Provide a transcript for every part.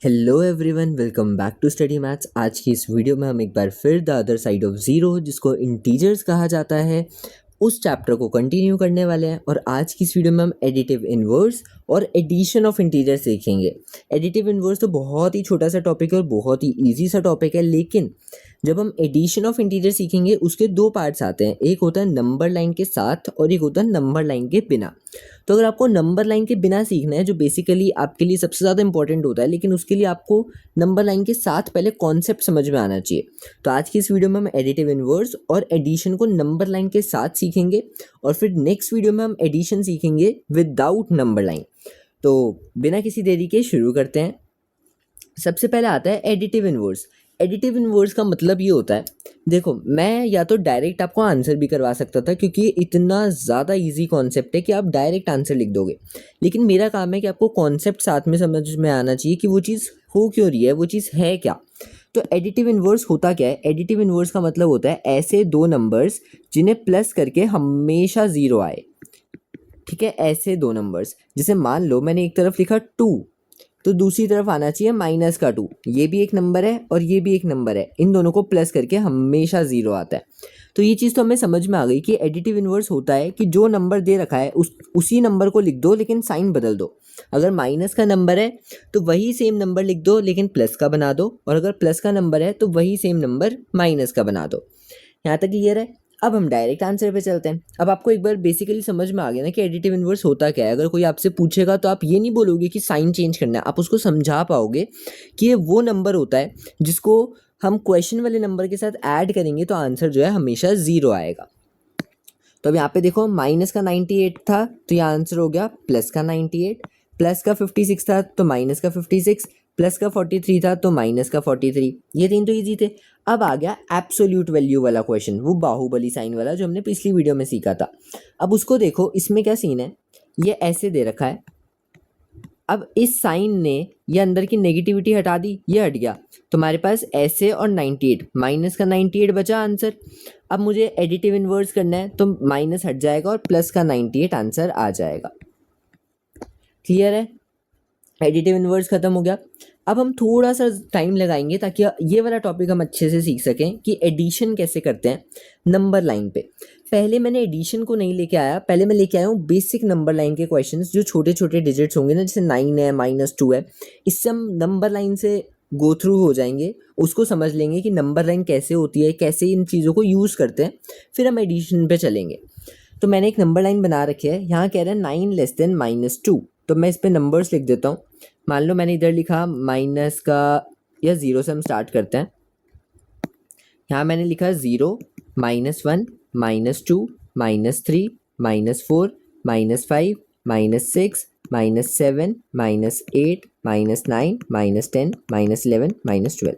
Hello everyone, welcome back to study maths. आज की इस वीडियो में हम एक बार फिर the other side of zero, जिसको इंटीजर्स कहा जाता है, उस चैप्टर को कंटिन्यू करने वाले हैं। और आज की इस वीडियो में हम एडिटिव इन्वर्स और एडिशन ऑफ इंटीजर्स सीखेंगे। एडिटिव इन्वर्स तो बहुत ही छोटा सा टॉपिक है और बहुत ही ईजी सा टॉपिक है, लेकिन जब हम एडिशन ऑफ इंटीजर सीखेंगे उसके दो पार्ट्स आते हैं। एक होता है नंबर लाइन के साथ और एक होता है नंबर लाइन के बिना। तो अगर आपको नंबर लाइन के बिना सीखना है, जो बेसिकली आपके लिए सबसे ज़्यादा इंपॉर्टेंट होता है, लेकिन उसके लिए आपको नंबर लाइन के साथ पहले कॉन्सेप्ट समझ में आना चाहिए। तो आज की इस वीडियो में हम एडिटिव इन्वर्स और एडिशन को नंबर लाइन के साथ सीखेंगे, और फिर नेक्स्ट वीडियो में हम एडिशन सीखेंगे विदाउट नंबर लाइन। तो बिना किसी देरी के शुरू करते हैं। सबसे पहले आता है एडिटिव इन्वर्स। एडिटिव इन्वर्स का मतलब ये होता है, देखो मैं या तो डायरेक्ट आपको आंसर भी करवा सकता था, क्योंकि इतना ज़्यादा इजी कॉन्सेप्ट है कि आप डायरेक्ट आंसर लिख दोगे, लेकिन मेरा काम है कि आपको कॉन्सेप्ट साथ में समझ में आना चाहिए कि वो चीज़ हो क्यों रही है, वो चीज़ है क्या। तो एडिटिव इन्वर्स होता क्या है? एडिटिव इन्वर्स का मतलब होता है ऐसे दो नंबर्स जिन्हें प्लस करके हमेशा ज़ीरो आए। ठीक है, ऐसे दो नंबर्स, जैसे मान लो मैंने एक तरफ लिखा 2, तो दूसरी तरफ आना चाहिए माइनस का 2। ये भी एक नंबर है और ये भी एक नंबर है, इन दोनों को प्लस करके हमेशा ज़ीरो आता है। तो ये चीज़ तो हमें समझ में आ गई कि एडिटिव इन्वर्स होता है कि जो नंबर दे रखा है उसी नंबर को लिख दो, लेकिन साइन बदल दो। अगर माइनस का नंबर है तो वही सेम नंबर लिख दो, लेकिन प्लस का बना दो, और अगर प्लस का नंबर है तो वही सेम नंबर माइनस का बना दो। यहाँ तक क्लियर है? अब हम डायरेक्ट आंसर पे चलते हैं। अब आपको एक बार बेसिकली समझ में आ गया ना कि एडिटिव इन्वर्स होता क्या है। अगर कोई आपसे पूछेगा तो आप ये नहीं बोलोगे कि साइन चेंज करना है, आप उसको समझा पाओगे कि ये वो नंबर होता है जिसको हम क्वेश्चन वाले नंबर के साथ ऐड करेंगे तो आंसर जो है हमेशा ज़ीरो आएगा। तो अब यहाँ पे देखो, माइनस का 98 था तो ये आंसर हो गया प्लस का 98, प्लस का 56 था तो माइनस का 56, प्लस का 43 था तो माइनस का 43। ये तीन तो ईजी थे। अब आ गया एब्सोल्यूट वैल्यू वाला क्वेश्चन, वो बाहुबली साइन वाला जो हमने पिछली वीडियो में सीखा था। अब उसको देखो, इसमें क्या सीन है, ये ऐसे दे रखा है। अब इस साइन ने ये अंदर की नेगेटिविटी हटा दी, ये हट गया, तो हमारे पास ऐसे और 98, माइनस का 98 बचा आंसर। अब मुझे एडिटिव इन्वर्स करना है तो माइनस हट जाएगा और प्लस का 98 आंसर आ जाएगा। क्लियर है? एडिटिव इन्वर्स खत्म हो गया। अब हम थोड़ा सा टाइम लगाएंगे ताकि ये वाला टॉपिक हम अच्छे से सीख सकें कि एडिशन कैसे करते हैं नंबर लाइन पे। पहले मैंने एडिशन को नहीं लेके आया, पहले मैं लेके आया हूँ बेसिक नंबर लाइन के क्वेश्चंस, जो छोटे छोटे डिजिट्स होंगे ना, जैसे 9 है, -2 है। इससे हम नंबर लाइन से गो थ्रू हो जाएंगे, उसको समझ लेंगे कि नंबर लाइन कैसे होती है, कैसे इन चीज़ों को यूज़ करते हैं, फिर हम एडिशन पे चलेंगे। तो मैंने एक नंबर लाइन बना रखी है, यहाँ कह रहा है 9 लेस देन -2, तो मैं इस पर नंबर्स लिख देता हूँ। मान लो मैंने इधर लिखा माइनस का, या ज़ीरो से हम स्टार्ट करते हैं। यहाँ मैंने लिखा 0, -1, -2, -3, -4, -5, -6, -7, -8, -9, -10, -11, -12।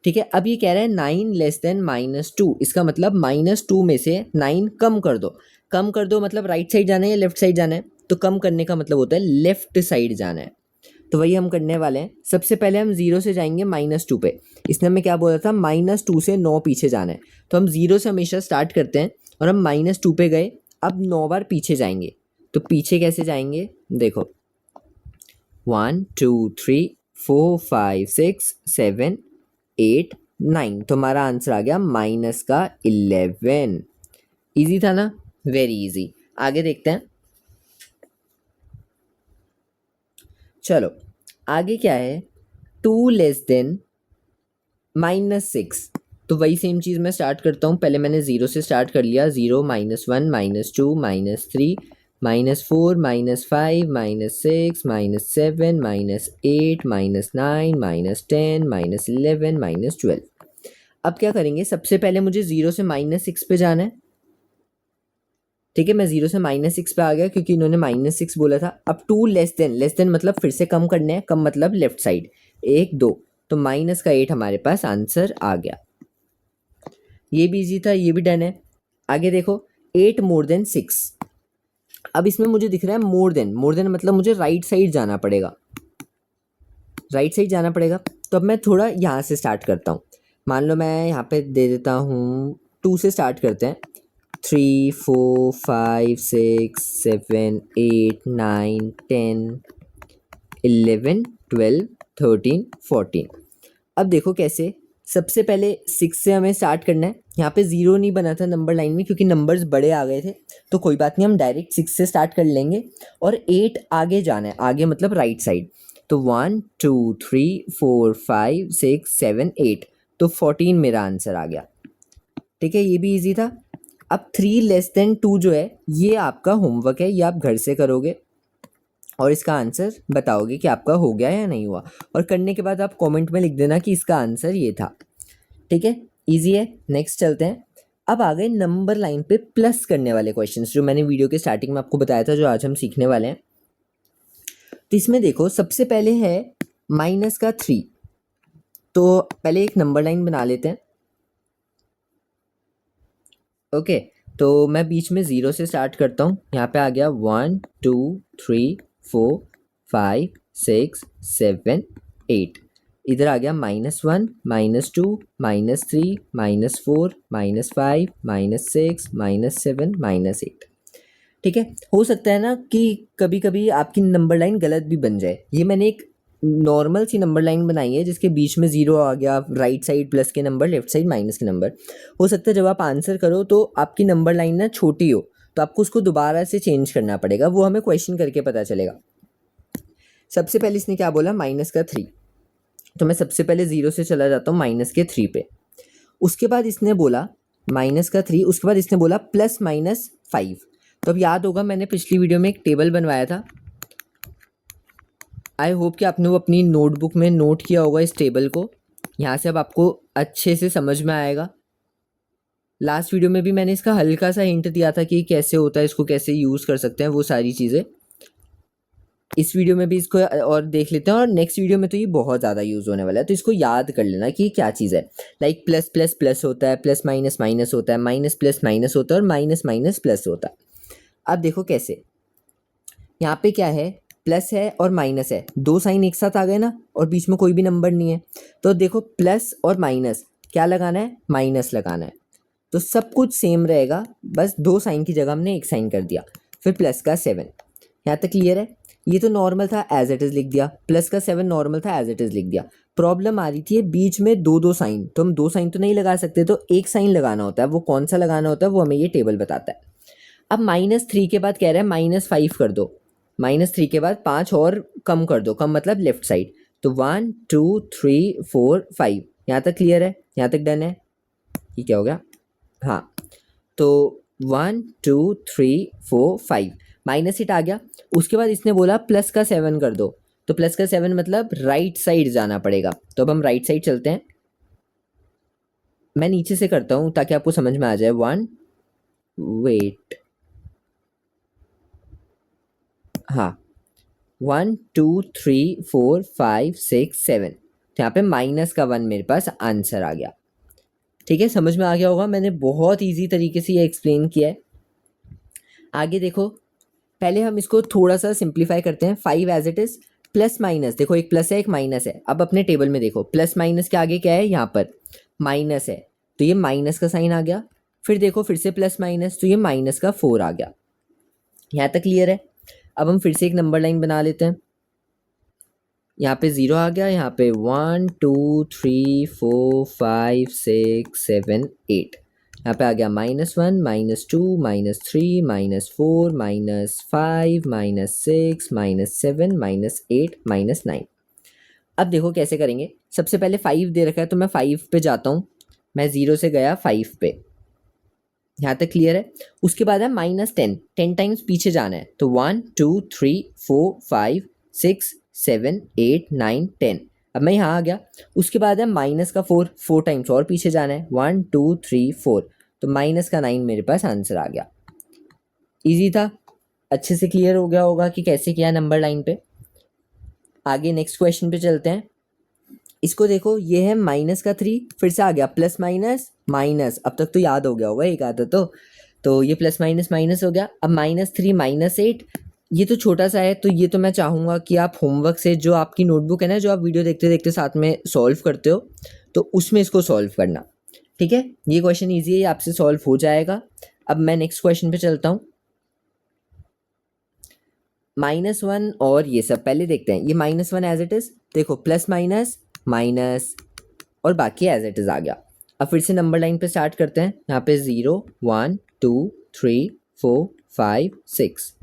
ठीक है, अब ये कह रहा है 9 लेस देन -2, इसका मतलब -2 में से 9 कम कर दो। कम कर दो मतलब राइट साइड जाना है या लेफ्ट साइड जाना है? तो कम करने का मतलब होता है लेफ्ट साइड जाना है। तो वही हम करने वाले हैं। सबसे पहले हम 0 से जाएंगे -2 पे। इसने हमें क्या बोला था? -2 से 9 पीछे जाना है। तो हम 0 से हमेशा स्टार्ट करते हैं और हम -2 पे गए, अब 9 बार पीछे जाएंगे। तो पीछे कैसे जाएंगे? देखो, 1 2 3 4 5 6 7 8 9, तो हमारा आंसर आ गया माइनस का 11। ईजी था ना? Very easy. आगे देखते हैं। चलो आगे क्या है, 2 लेस देन -6। तो वही सेम चीज़ मैं स्टार्ट करता हूँ। पहले मैंने 0 से स्टार्ट कर लिया, 0, -1, -2, -3, -4, -5, -6, -7, -8, -9, -10, -11, -12। अब क्या करेंगे, सबसे पहले मुझे 0 से -6 पे जाना है। ठीक है, मैं 0 से -6 पे आ गया क्योंकि इन्होंने -6 बोला था। अब 2 लेस देन मतलब फिर से कम करने हैं, कम मतलब लेफ्ट साइड, 1 2, तो माइनस का 8 हमारे पास आंसर आ गया। ये भी इजी था, ये भी डन है। आगे देखो, 8 मोर देन 6। अब इसमें मुझे दिख रहा है मोर देन मतलब मुझे राइट साइड जाना पड़ेगा, राइट साइड जाना पड़ेगा। तो अब मैं थोड़ा यहाँ से स्टार्ट करता हूँ। मान लो मैं यहाँ पे दे देता हूँ, 2 से स्टार्ट करते हैं। 3 4 5 6 7 8 9 10 11 12 13, 14। अब देखो कैसे, सबसे पहले 6 से हमें स्टार्ट करना है। यहाँ पे 0 नहीं बना था नंबर लाइन में क्योंकि नंबर्स बड़े आ गए थे, तो कोई बात नहीं, हम डायरेक्ट 6 से स्टार्ट कर लेंगे और 8 आगे जाना है, आगे मतलब राइट साइड। तो 1 2 3 4 5 6 7 8, तो 14 मेरा आंसर आ गया। ठीक है, ये भी इजी था। अब 3 लेस देन 2 जो है ये आपका होमवर्क है, ये आप घर से करोगे और इसका आंसर बताओगे कि आपका हो गया या नहीं हुआ, और करने के बाद आप कमेंट में लिख देना कि इसका आंसर ये था। ठीक है, इजी है। नेक्स्ट चलते हैं। अब आ गए नंबर लाइन पे प्लस करने वाले क्वेश्चंस, जो मैंने वीडियो के स्टार्टिंग में आपको बताया था, जो आज हम सीखने वाले हैं। तो इसमें देखो सबसे पहले है माइनस का 3। तो पहले एक नंबर लाइन बना लेते हैं। ओके, तो मैं बीच में 0 से स्टार्ट करता हूँ। यहाँ पे आ गया 1 2 3 4 5 6 7 8। इधर आ गया -1 -2 -3 -4 -5 -6 -7 -8। ठीक है, हो सकता है ना कि कभी कभी आपकी नंबर लाइन गलत भी बन जाए। ये मैंने एक नॉर्मल सी नंबर लाइन बनाई है जिसके बीच में 0 आ गया, राइट साइड प्लस के नंबर, लेफ्ट साइड माइनस के नंबर। हो सकता है जब आप आंसर करो तो आपकी नंबर लाइन ना छोटी हो, तो आपको उसको दोबारा से चेंज करना पड़ेगा, वो हमें क्वेश्चन करके पता चलेगा। सबसे पहले इसने क्या बोला, -3। तो मैं सबसे पहले 0 से चला जाता हूँ -3 पे। उसके बाद इसने बोला -3, उसके बाद इसने बोला +-5। तो अब याद होगा मैंने पिछली वीडियो में एक टेबल बनवाया था। आई होप कि आपने वो अपनी नोटबुक में नोट किया होगा इस टेबल को। यहाँ से अब आपको अच्छे से समझ में आएगा। लास्ट वीडियो में भी मैंने इसका हल्का सा हिंट दिया था कि कैसे होता है, इसको कैसे यूज़ कर सकते हैं, वो सारी चीज़ें इस वीडियो में भी इसको और देख लेते हैं। और नेक्स्ट वीडियो में तो ये बहुत ज़्यादा यूज़ होने वाला है, तो इसको याद कर लेना कि क्या चीज़ है। लाइक प्लस प्लस प्लस होता है, प्लस माइनस माइनस होता है, माइनस प्लस माइनस होता है, और माइनस माइनस प्लस होता है। अब देखो कैसे, यहाँ पे क्या है, प्लस है और माइनस है, दो साइन एक साथ आ गए ना, और बीच में कोई भी नंबर नहीं है। तो देखो प्लस और माइनस क्या लगाना है, माइनस लगाना है। तो सब कुछ सेम रहेगा, बस दो साइन की जगह हमने एक साइन कर दिया। फिर प्लस का 7, यहाँ तक क्लियर है। ये तो नॉर्मल था, एज इट इज़ लिख दिया। प्लस का 7 नॉर्मल था, एज इट इज़ लिख दिया। प्रॉब्लम आ रही थी बीच में दो साइन, तो हम दो साइन तो नहीं लगा सकते, तो एक साइन लगाना होता है। वो कौन सा लगाना होता है वो हमें ये टेबल बताता है। अब -3 के बाद कह रहा है -5 कर दो। -3 के बाद 5 और कम कर दो, कम मतलब लेफ्ट साइड। तो 1 2 3 4 5, यहाँ तक क्लियर है, यहाँ तक डन है। ये क्या हो गया, हाँ, तो 1 2 3 4 5 -8 आ गया। उसके बाद इसने बोला प्लस का 7 कर दो, तो प्लस का 7 मतलब राइट साइड जाना पड़ेगा। तो अब हम राइट साइड चलते हैं। मैं नीचे से करता हूँ ताकि आपको समझ में आ जाए। 1 वेट, हाँ, 1 2 3 4 5 6 7, तो यहाँ पे -1 मेरे पास आंसर आ गया। ठीक है, समझ में आ गया होगा, मैंने बहुत इजी तरीके से ये एक्सप्लेन किया है। आगे देखो, पहले हम इसको थोड़ा सा सिंप्लीफाई करते हैं। 5 as it is, plus minus, देखो एक प्लस है एक माइनस है। अब अपने टेबल में देखो, प्लस माइनस के आगे क्या है, यहाँ पर माइनस है, तो ये माइनस का साइन आ गया। फिर देखो फिर से प्लस माइनस, तो ये -4 आ गया। यहाँ तक क्लियर है। अब हम फिर से एक नंबर लाइन बना लेते हैं। यहाँ पे 0 आ गया, यहाँ पे 1 2 3 4 5 6 7 8, यहाँ पे आ गया -1 -2 -3 -4 -5 -6 -7 -8 -9। अब देखो कैसे करेंगे। सबसे पहले 5 दे रखा है, तो मैं 5 पे जाता हूँ। मैं 0 से गया 5 पे, यहाँ तक क्लियर है। उसके बाद है -10, 10 टाइम्स पीछे जाना है। तो 1 2 3 4 5 6 7 8 9 10, अब मैं यहाँ आ गया। उसके बाद है -4, 4 टाइम्स और पीछे जाना है। 1 2 3 4, तो -9 मेरे पास आंसर आ गया। इजी था, अच्छे से क्लियर हो गया होगा कि कैसे किया नंबर लाइन पे। आगे नेक्स्ट क्वेश्चन पे चलते हैं। इसको देखो, ये है -3, फिर से आ गया प्लस माइनस माइनस। अब तक तो याद हो गया होगा एक आता तो ये प्लस माइनस माइनस हो गया। अब -3 -8, ये तो छोटा सा है, तो ये तो मैं चाहूँगा कि आप होमवर्क से, जो आपकी नोटबुक है ना, जो आप वीडियो देखते देखते साथ में सॉल्व करते हो, तो उसमें इसको सॉल्व करना। ठीक है, ये क्वेश्चन ईजी है, आपसे सॉल्व हो जाएगा। अब मैं नेक्स्ट क्वेश्चन पे चलता हूँ। -1 और ये सब पहले देखते हैं। ये -1 एज इट इज़, देखो प्लस माइनस माइनस और बाकी एज इट इज़ आ गया। अब फिर से नंबर लाइन पे स्टार्ट करते हैं। यहाँ पे 0 1 2 3 4 5 6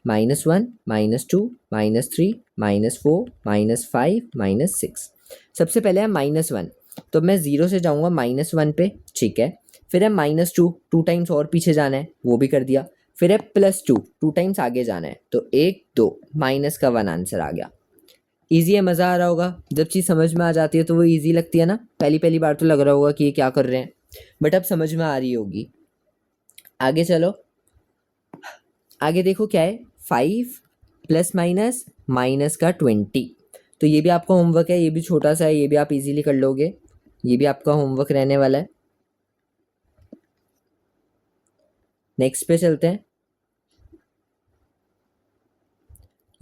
-1 -2 -3 -4 -5 -6। सबसे पहले है -1, तो मैं 0 से जाऊँगा -1 पे, ठीक है। फिर है -2, 2 टाइम्स और पीछे जाना है, वो भी कर दिया। फिर है +2, 2 टाइम्स आगे जाना है, तो 1 2 माइनस का 1 आंसर आ गया। ईजी है, मज़ा आ रहा होगा। जब चीज़ समझ में आ जाती है तो वो ईजी लगती है ना। पहली पहली बार तो लग रहा होगा कि ये क्या कर रहे हैं, बट अब समझ में आ रही होगी। आगे चलो, आगे देखो क्या है, 5 ± माइनस का 20। तो ये भी आपका होमवर्क है, ये भी छोटा सा है, ये भी आप इजीली कर लोगे। ये भी आपका होमवर्क रहने वाला है। नेक्स्ट पे चलते हैं।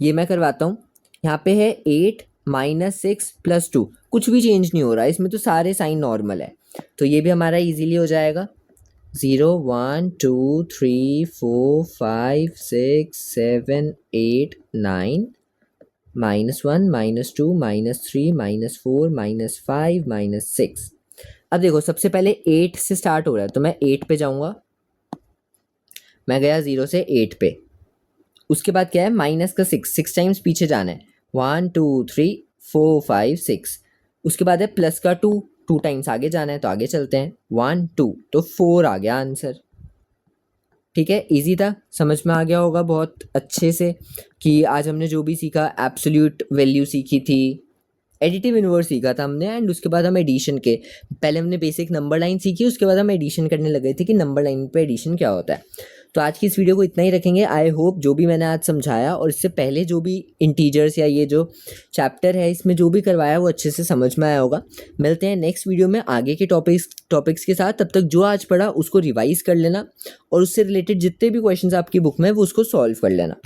ये मैं करवाता हूँ। यहाँ पे है 8 -6 +2, कुछ भी चेंज नहीं हो रहा है इसमें, तो सारे साइन नॉर्मल है, तो ये भी हमारा इजीली हो जाएगा। 0 1 2 3 4 5 6 7 8 9 -1 -2 -3 -4 -5 -6। अब देखो सबसे पहले 8 से स्टार्ट हो रहा है, तो मैं 8 पे जाऊँगा। मैं गया 0 से 8 पे। उसके बाद क्या है, माइनस का 6 टाइम्स पीछे जाना है, 1 2 3 4 5 6। उसके बाद है प्लस का 2 टाइम्स आगे जाना है, तो आगे चलते हैं, 1 2, तो 4 आ गया आंसर। ठीक है, इजी था, समझ में आ गया होगा बहुत अच्छे से कि आज हमने जो भी सीखा, एब्सोल्यूट वैल्यू सीखी थी, एडिटिव इनवर्स सीखा था हमने, एंड उसके बाद हम एडिशन के, पहले हमने बेसिक नंबर लाइन सीखी, उसके बाद हम एडिशन करने लगे थे कि नंबर लाइन पे एडिशन क्या होता है। तो आज की इस वीडियो को इतना ही रखेंगे। आई होप जो भी मैंने आज समझाया और इससे पहले जो भी इंटीजर्स या ये जो चैप्टर है इसमें जो भी करवाया वो अच्छे से समझ में आया होगा। मिलते हैं नेक्स्ट वीडियो में आगे के टॉपिक्स के साथ। तब तक जो आज पढ़ा उसको रिवाइज कर लेना और उससे रिलेटेड जितने भी क्वेश्चंस आपकी बुक में वो उसको सॉल्व कर लेना।